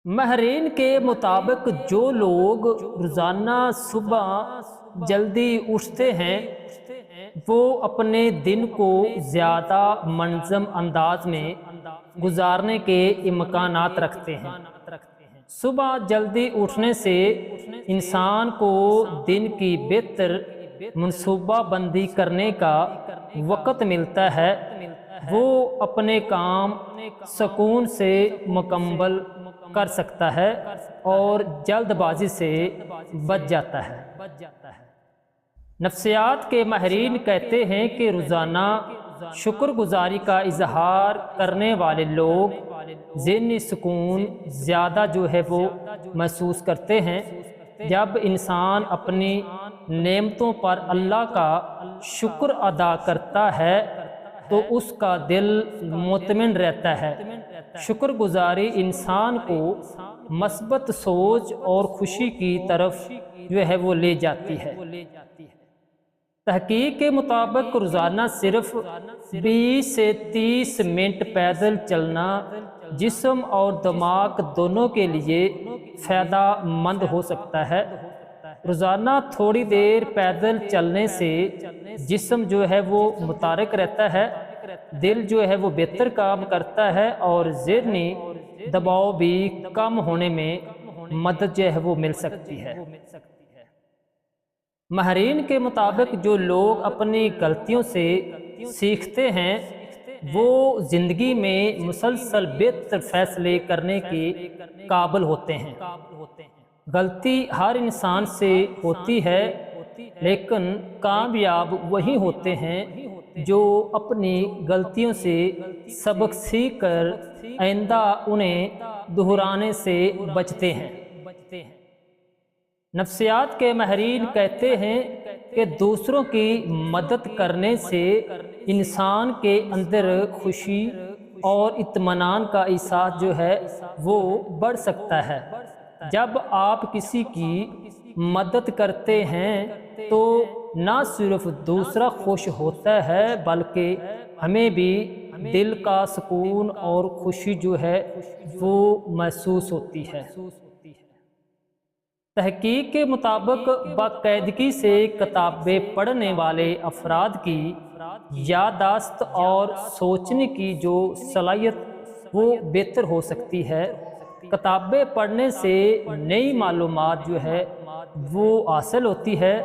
ماہرین کے مطابق جو لوگ روزانہ صبح جلدی اٹھتے ہیں وہ اپنے دن کو زیادہ منظم انداز میں گزارنے کے امکانات رکھتے ہیں۔ صبح جلدی اٹھنے سے انسان کو دن کی بہتر منصوبہ بندی کرنے کا وقت ملتا ہے، وہ اپنے کام سکون سے مکمل کر سکتا ہے اور جلد بازی سے بچ جاتا ہے۔ نفسیات کے ماہرین کہتے ہیں کہ روزانہ شکر گزاری کا اظہار کرنے والے لوگ ذہنی سکون زیادہ وہ محسوس کرتے ہیں۔ جب انسان اپنی نعمتوں پر اللہ کا شکر ادا کرتا ہے تو اس کا دل مطمئن رہتا ہے۔ شکر گزاری انسان کو مثبت سوچ اور خوشی کی طرف وہ لے جاتی ہے۔ تحقیق کے مطابق روزانہ صرف 20 سے 30 منٹ پیدل چلنا جسم اور دماغ دونوں کے لیے فائدہ مند ہو سکتا ہے۔ روزانہ تھوڑی دیر پیدل چلنے سے جسم وہ متحرک رہتا ہے، دل وہ بہتر کام کرتا ہے اور ذہنی دباؤ بھی کم ہونے میں مدد وہ مل سکتی ہے۔ ماہرین کے مطابق جو لوگ اپنی غلطیوں سے سیکھتے ہیں وہ زندگی میں مسلسل بہتر فیصلے کرنے کے قابل ہوتے ہیں۔ غلطی ہر انسان سے ہوتی ہے، لیکن کامیاب وہی ہوتے ہیں جو اپنی غلطیوں سے سبق سیکھ کر آئندہ انہیں دہرانے سے بچتے ہیں۔ نفسیات کے ماہرین کہتے ہیں کہ دوسروں کی مدد کرنے سے انسان کے اندر خوشی اور اطمینان کا احساس وہ بڑھ سکتا ہے۔ جب آپ کسی کی مدد کرتے ہیں تو نہ صرف دوسرا خوش ہوتا ہے بلکہ ہمیں بھی دل کا سکون اور خوشی وہ محسوس ہوتی ہے۔ تحقیق کے مطابق باقاعدگی سے کتابیں پڑھنے والے افراد کی یادداشت اور سوچنے کی صلاحیت وہ بہتر ہو سکتی ہے۔ کتابیں پڑھنے سے نئی معلومات وہ حاصل ہوتی ہے،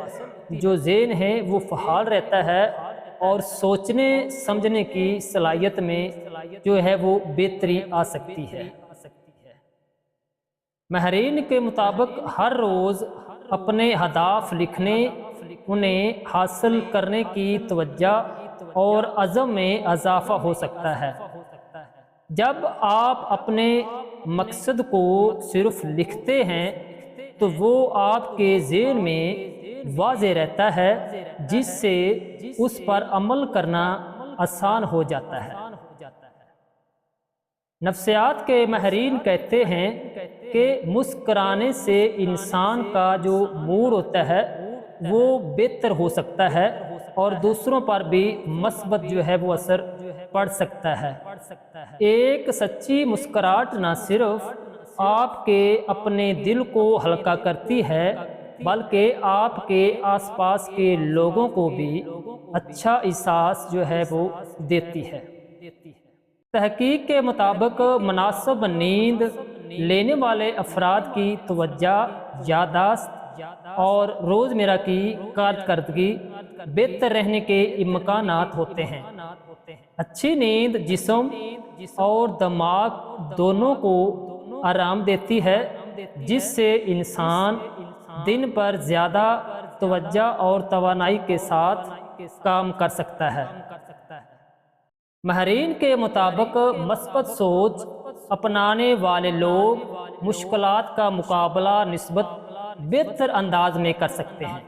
ذہن وہ فعال رہتا ہے اور سوچنے سمجھنے کی صلاحیت میں وہ بہتری آ سکتی ہے۔ ماہرین کے مطابق ہر روز اپنے اہداف لکھنے، انہیں حاصل کرنے کی توجہ اور عزم میں اضافہ ہو سکتا ہے۔ جب آپ اپنے مقصد کو صرف لکھتے ہیں تو وہ آپ کے ذہن میں واضح رہتا ہے، جس سے اس پر عمل کرنا آسان ہو جاتا ہے۔ نفسیات کے ماہرین کہتے ہیں کہ مسکرانے سے انسان کا موڈ ہوتا ہے وہ بہتر ہو سکتا ہے اور دوسروں پر بھی مثبت وہ اثر پڑ سکتا ہے۔ ایک سچی مسکراہٹ نہ صرف آپ کے اپنے دل کو ہلکا کرتی ہے بلکہ آپ کے آس پاس کے لوگوں کو بھی اچھا احساس وہ دیتی ہے۔ تحقیق کے مطابق مناسب نیند لینے والے افراد کی توجہ، یادداشت اور روزمرہ کی کارکردگی بہتر رہنے کے امکانات ہوتے ہیں۔ اچھی نیند جسم اور دماغ دونوں کو آرام دیتی ہے، جس سے انسان دن پر زیادہ توجہ اور توانائی کے ساتھ کام کر سکتا ہے۔ ماہرین کے مطابق مثبت سوچ اپنانے والے لوگ مشکلات کا مقابلہ نسبت بہتر انداز میں کر سکتے ہیں۔